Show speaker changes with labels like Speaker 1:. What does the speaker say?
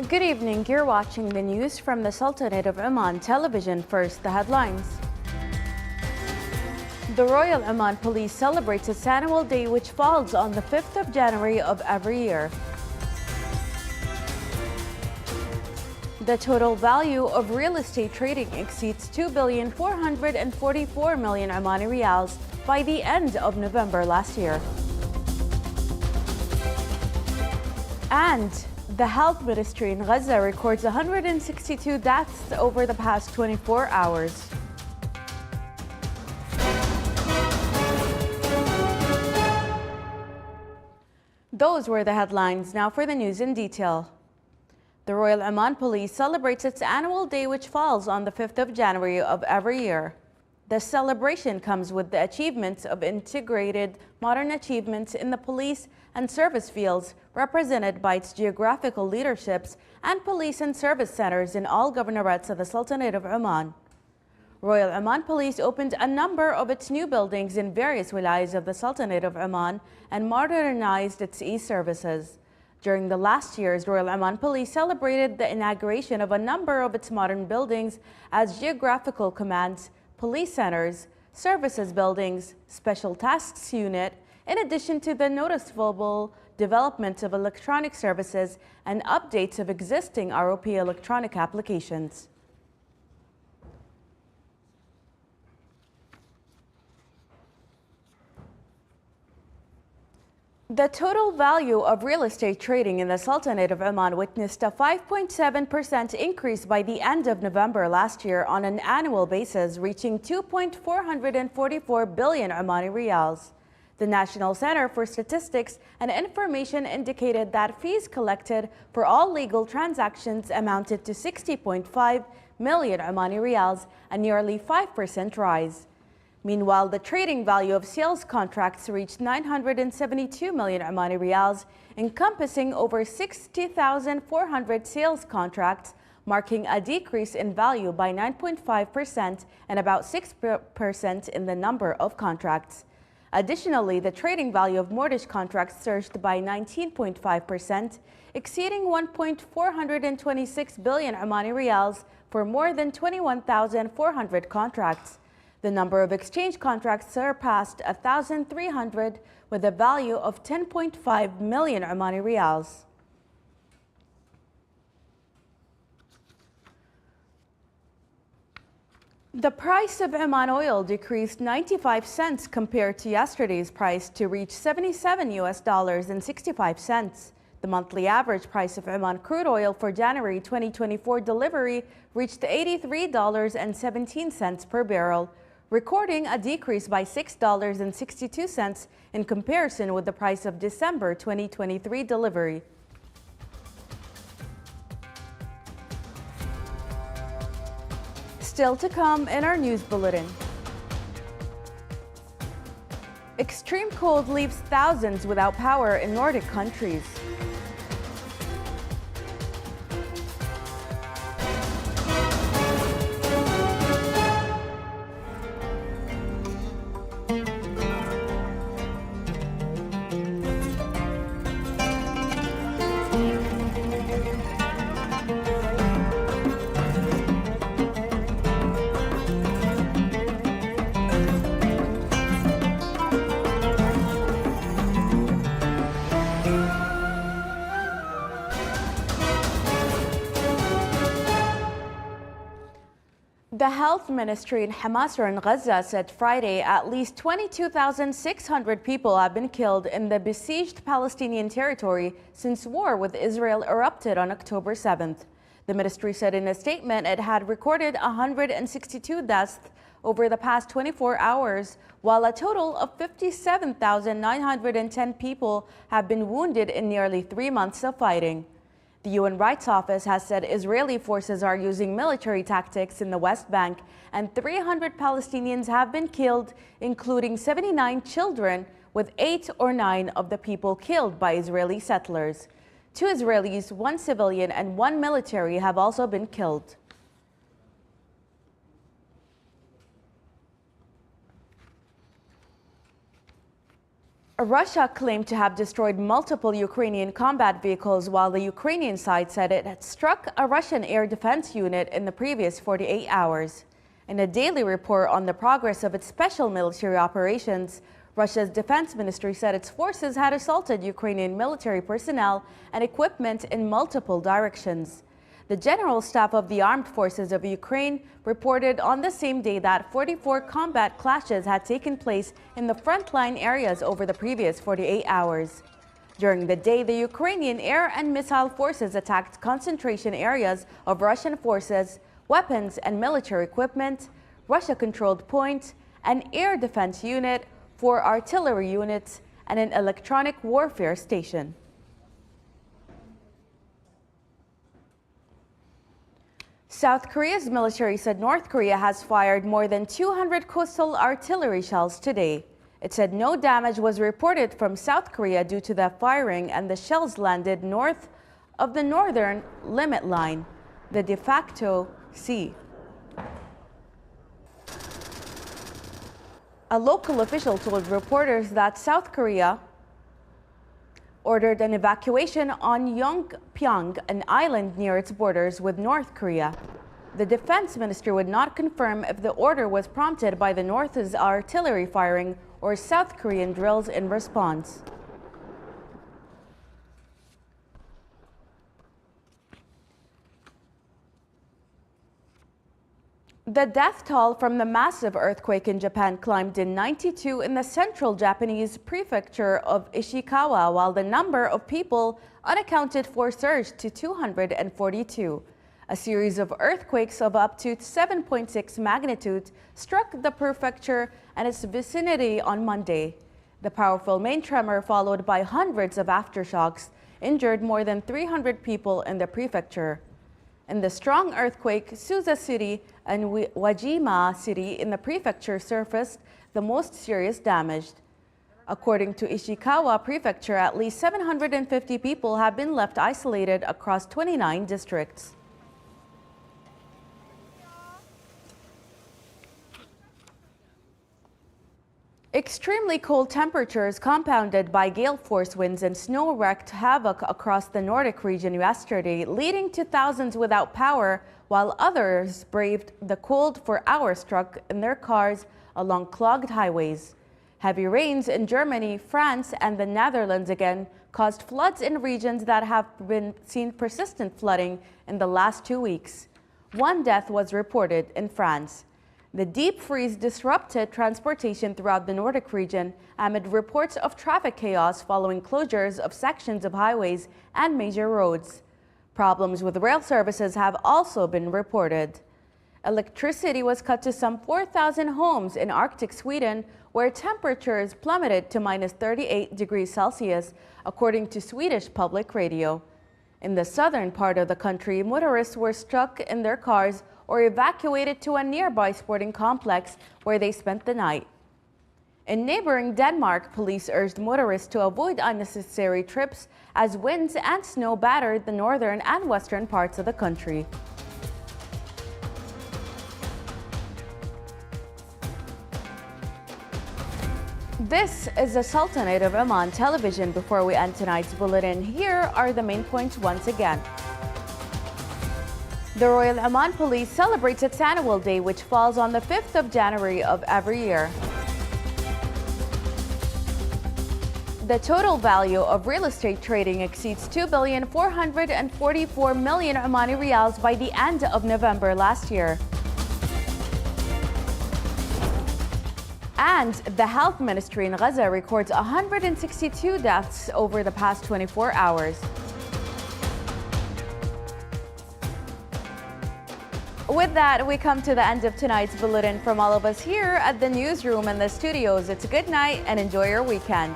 Speaker 1: Good evening. You're watching the news from the Sultanate of Oman television. First, the headlines. The Royal Oman Police celebrates its annual day, which falls on the 5th of January of every year. The total value of real estate trading exceeds 2,444 million Omani riyals by the end of November last year. And the Health Ministry in Gaza records 162 deaths over the past 24 hours. Those were the headlines. Now for the news in detail. The Royal Oman Police celebrates its annual day, which falls on the 5th of January of every year. The celebration comes with the achievements of integrated modern achievements in the police and service fields, represented by its geographical leaderships and police and service centers in all governorates of the Sultanate of Oman. Royal Oman Police opened a number of its new buildings in various wilayas of the Sultanate of Oman and modernized its e-services. During the last years, Royal Oman Police celebrated the inauguration of a number of its modern buildings as geographical commands, police centers, services buildings, special tasks unit, in addition to the noticeable development of electronic services and updates of existing ROP electronic applications. The total value of real estate trading in the Sultanate of Oman witnessed a 5.7% increase by the end of November last year on an annual basis, reaching 2.444 billion Omani riyals. The National Center for Statistics and Information indicated that fees collected for all legal transactions amounted to 60.5 million Omani riyals, a nearly 5% rise. Meanwhile, the trading value of sales contracts reached 972 million Omani riyals, encompassing over 60,400 sales contracts, marking a decrease in value by 9.5% and about 6% in the number of contracts. Additionally, the trading value of mortgage contracts surged by 19.5%, exceeding 1.426 billion Omani riyals for more than 21,400 contracts. The number of exchange contracts surpassed 1,300 with a value of 10.5 million Omani riyals. The price of Oman oil decreased 95 cents compared to yesterday's price to reach $77.65. The monthly average price of Oman crude oil for January 2024 delivery reached $83.17 per barrel, recording a decrease by $6.62 in comparison with the price of December 2023 delivery. Still to come in our news bulletin. Extreme cold leaves thousands without power in Nordic countries. The Health Ministry in Hamas or in Gaza said Friday at least 22,600 people have been killed in the besieged Palestinian territory since war with Israel erupted on October 7th. The ministry said in a statement it had recorded 162 deaths over the past 24 hours, while a total of 57,910 people have been wounded in nearly 3 months of fighting. The UN Rights Office has said Israeli forces are using military tactics in the West Bank and 300 Palestinians have been killed, including 79 children, with 8 or 9 of the people killed by Israeli settlers. 2 Israelis, 1 civilian, and 1 military have also been killed. Russia claimed to have destroyed multiple Ukrainian combat vehicles, while the Ukrainian side said it had struck a Russian air defense unit in the previous 48 hours. In a daily report on the progress of its special military operations, Russia's defense ministry said its forces had assaulted Ukrainian military personnel and equipment in multiple directions. The General Staff of the Armed Forces of Ukraine reported on the same day that 44 combat clashes had taken place in the frontline areas over the previous 48 hours. During the day, the Ukrainian air and missile forces attacked concentration areas of Russian forces, weapons and military equipment, Russia-controlled point, an air defense unit, 4 artillery units, and an electronic warfare station. South Korea's military said North Korea has fired more than 200 coastal artillery shells today. It said no damage was reported from South Korea due to the firing, and the shells landed north of the northern limit line, the de facto sea. A local official told reporters that South Korea ordered an evacuation on Yongpyong, an island near its borders with North Korea. The defense ministry would not confirm if the order was prompted by the North's artillery firing or South Korean drills in response. The death toll from the massive earthquake in Japan climbed to 92 in the central Japanese prefecture of Ishikawa, while the number of people unaccounted for surged to 242. A series of earthquakes of up to 7.6 magnitude struck the prefecture and its vicinity on Monday. The powerful main tremor, followed by hundreds of aftershocks, injured more than 300 people in the prefecture. In the strong earthquake, Suza City and Wajima City in the prefecture surfaced the most serious damage. According to Ishikawa Prefecture, at least 750 people have been left isolated across 29 districts. Extremely cold temperatures compounded by gale force winds and snow wreaked havoc across the Nordic region yesterday, leading to thousands without power, while others braved the cold for hours stuck in their cars along clogged highways. Heavy rains in Germany, France, and the Netherlands again caused floods in regions that have been seen persistent flooding in the last 2 weeks. 1 death was reported in France. The deep freeze disrupted transportation throughout the Nordic region amid reports of traffic chaos following closures of sections of highways and major roads. Problems with rail services have also been reported. Electricity was cut to some 4,000 homes in Arctic Sweden, where temperatures plummeted to -38 degrees Celsius, according to Swedish public radio. In the southern part of the country, motorists were stuck in their cars or evacuated to a nearby sporting complex where they spent the night. In neighboring Denmark, police urged motorists to avoid unnecessary trips as winds and snow battered the northern and western parts of the country. This is the Sultanate of Oman television. Before we end tonight's bulletin, here are the main points once again. The Royal Oman Police celebrates its annual day, which falls on the 5th of January of every year. The total value of real estate trading exceeds 2,444,000,000 Omani riyals by the end of November last year. And the Health Ministry in Gaza records 162 deaths over the past 24 hours. With that, we come to the end of tonight's bulletin. From all of us here at the newsroom and the studios, it's a good night and enjoy your weekend.